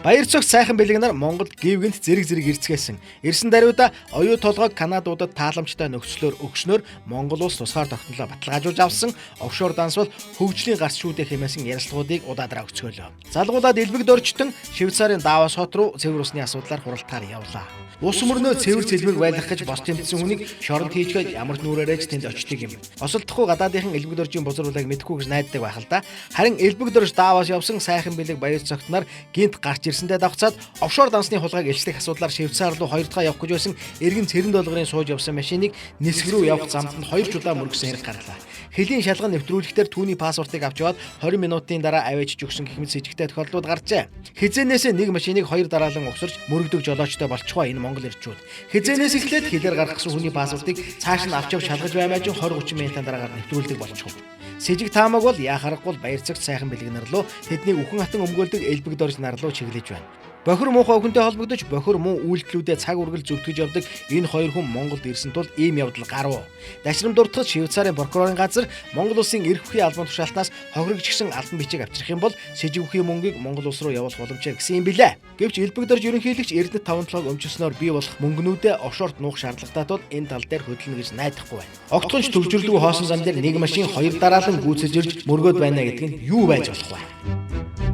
Баяр цогц сайхан бэлгэнээр Монгол гівгэнт зэрэг ирцгээсэн. Ирсэн даруйда оюу толгойг Канадуудад тааламжтай нөхцлөөр өгснөөр Монгол улс тусгаар тогтнолоо баталгаажуулж авсан. Офшор данс бол хөгжлийн гарц шүүдэ хэмээсэн ярилцлагуудыг удаадраа өгцгөөлөө. Залгуулаад элбэг дөрчтөн Швейцарын Давос хот руу цэвэр усны асуудлаар хуралдахаар явлаа. Ус мөрнөө цэвэр цэлмэг байлгах гэж бос тэмцсэн хүнийг шоронд хийчгээд ямар ч нүрээрээ ч тэнд очдөг юм. Осолдохгүй гадаадынхан элбэг дөржийн бузруулыг мэдэхгүй гэж найддаг байх л да. Харин элбэг дөрж Давос явсан сайхан бэлэг баяр цогтноор гинт гарч ирсэндээ давхцаад офшор дансны хулгайг элчлэх асуудлаар Швейцар руу 2 дахь явах гэж байсан эргэн цэрэн долгорын сууж явсан машиныг нисэг рүү явах замд нь 2 жудаа мөргсөн хэрэг гарлаа. Хэлийн шалган нэвтрүүлэхдээ түүний паспортыг авч яваад 20 минутын дараа аваачиж өгсөн гэх мэт сэжигтэй тохиолдлууд гарчээ. Хизээнээс нэг машиныг 2 дараалан угсарч мөрөгдөг жолоочтой болчихоо энэ Монгол ирчүүд. Хизээнээс эхлээд хэлээр гаргасан хүний паспортыг цааш нь авч явж шалгаж баймааж 20-30 минутын дараагаар нэвтрүүлдэг болчихов. Сэжиг таамаг бол яа харахгүй баяр цогц сайхан бэлгэнэр лөө тэднийг үхэн хатан өмгөөлдөг элбэг дорж нар руу чиглэж байна. Бохир муухай өхөнтэй холбогдож бохир муу үйлдэлүүдэд цаг үргэл зүтгэж явдаг энэ хоёр хүн Монголд ирсэн тул ийм явдал гарав. Дашрам дуртагч Швейцарын прокурорын газар Монгол улсын эрх бүхий албан тушаалтнаас хохирогчсон албан бичиг авчрах юм бол сэжиг бүхий мөнгийг Монгол улс руу явуулах боломжтой гэсэн юм билээ. Гэвч элбэг дорж ерөнхийлөгч Эрдэнэт 5 толгойг өмчснөөр бий болох мөнгнүүдээ офшорт нуух шаардлагатай тул энэ тал дээр хөдөлнө гэж найдахгүй байна. Огтхонч төвжирлгүй хоосон зам дээр нэг машин 2 дараалан гүйцэж ирж мөргөөд байна гэдэг нь юу байж болох вэ?